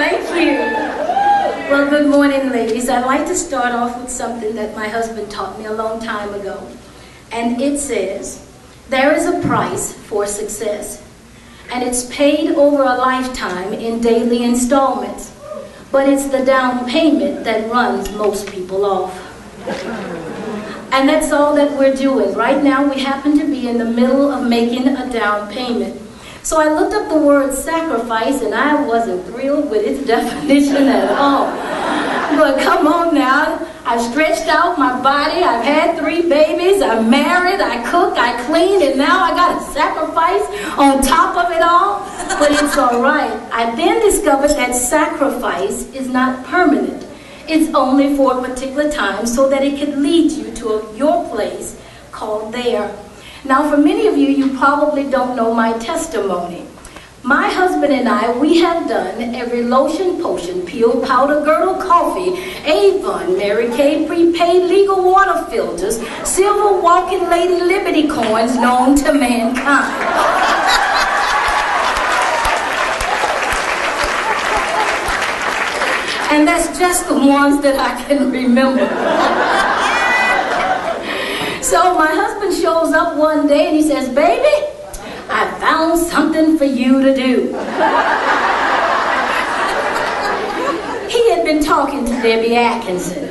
Thank you. Well, good morning, ladies. I'd like to start off with something that my husband taught me a long time ago. And it says, there is a price for success, and it's paid over a lifetime in daily installments. But it's the down payment that runs most people off. And that's all that we're doing. Right now, we happen to be in the middle of making a down payment. So I looked up the word sacrifice, and I wasn't thrilled with its definition at all. But come on now, I've stretched out my body, I've had 3 babies, I'm married, I cook, I clean, and now I got to sacrifice on top of it all? But it's all right. I then discovered that sacrifice is not permanent. It's only for a particular time so that it can lead you to your place called there. Now, for many of you, you probably don't know my testimony. My husband and I, we have done every lotion, potion, peel, powder, girdle, coffee, Avon, Mary Kay, prepaid legal water filters, silver walking lady liberty coins known to mankind. And that's just the ones that I can remember. So my husband shows up one day and he says, baby, I found something for you to do. He had been talking to Debbie Atkinson.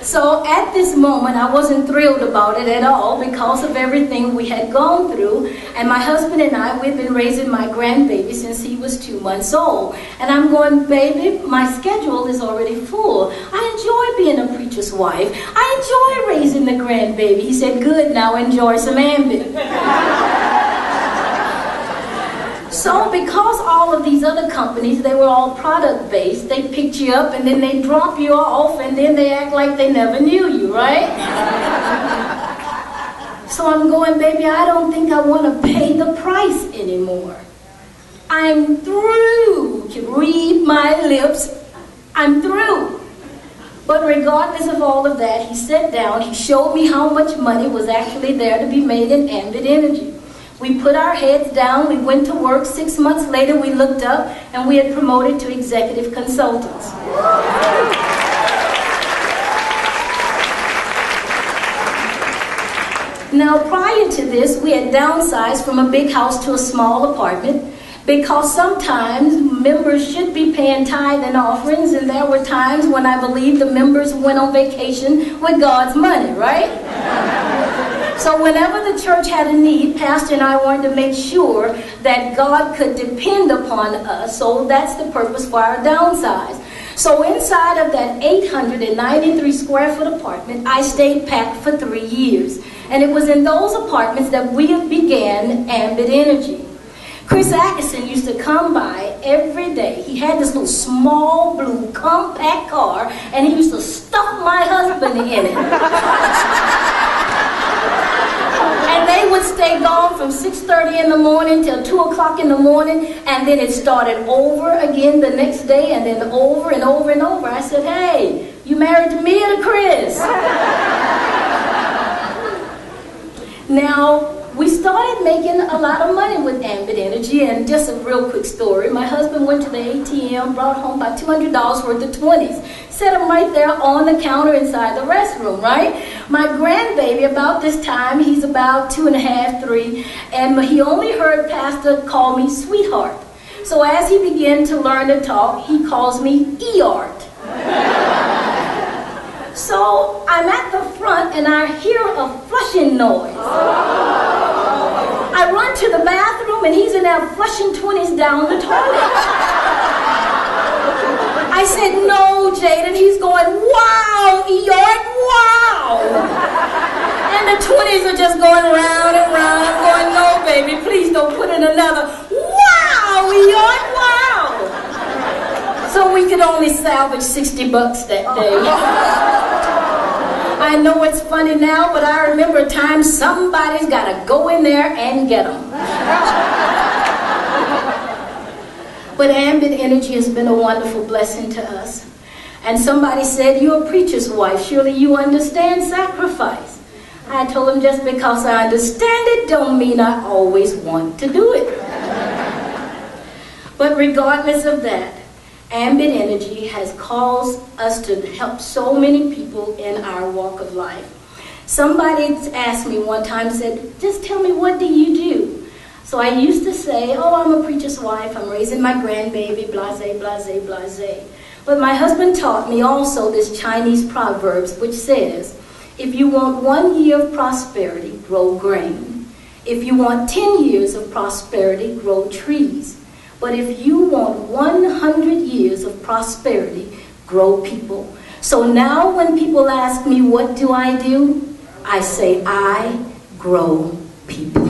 So at this moment, I wasn't thrilled about it at all because of everything we had gone through. And my husband and I, we've been raising my grandbaby since he was 2 months old. And I'm going, baby, my schedule is already full. I enjoy being a preacher's wife. I enjoy raising the grandbaby. He said, good, now enjoy some Ambien. So because all of these other companies, they were all product-based, they picked you up and then they drop you off and then they act like they never knew you, right? So I'm going, baby, I don't think I want to pay the price anymore. I'm through. You read my lips. I'm through. But regardless of all of that, he sat down, he showed me how much money was actually there to be made in Ambit Energy. We put our heads down, we went to work. 6 months later, we looked up, and we had promoted to executive consultants. Now, prior to this, we had downsized from a big house to a small apartment because sometimes members should be paying tithe and offerings, and there were times when I believe the members went on vacation with God's money, right? So whenever the church had a need, Pastor and I wanted to make sure that God could depend upon us. So that's the purpose for our downsize. So inside of that 893 square foot apartment, I stayed packed for 3 years. And it was in those apartments that we began Ambit Energy. Chris Atkinson used to come by every day. He had this little small blue compact car, and he used to stuff my husband in it. And they would stay gone from 6:30 in the morning till 2 o'clock in the morning, and then it started over again the next day, and then over and over and over. I said, hey, you married to me or to Chris? Now, we started making a lot of money with Ambit Energy, and just a real quick story. My husband went to the ATM, brought home about $200 worth of 20s. Set them right there on the counter inside the restroom, right? My grandbaby, about this time, he's about 2.5, 3, and he only heard Pastor call me sweetheart. So as he began to learn to talk, he calls me E-art. So I'm at the front and I hear a flushing noise. I run to the bathroom and he's in there flushing 20s down the toilet. I said, no, Jaden. He's going, wow, Eeyore, wow. And the 20s are just going round and round. I'm going, no, baby, please don't put in another, wow, Eeyore, wow. So we could only salvage $60 that day. I know it's funny now, but I remember a time somebody's got to go in there and get them. But Ambit Energy has been a wonderful blessing to us. And somebody said, you're a preacher's wife. Surely you understand sacrifice. I told him, just because I understand it don't mean I always want to do it. But But regardless of that, Ambit Energy has caused us to help so many people in our walk of life. Somebody asked me one time, said, just tell me, what do you do? So I used to say, oh, I'm a preacher's wife, I'm raising my grandbaby, blase, blase, blase. But my husband taught me also this Chinese proverbs, which says, if you want 1 year of prosperity, grow grain. If you want 10 years of prosperity, grow trees. But if you want 100 years of prosperity, grow people. So now when people ask me, what do? I say, I grow people.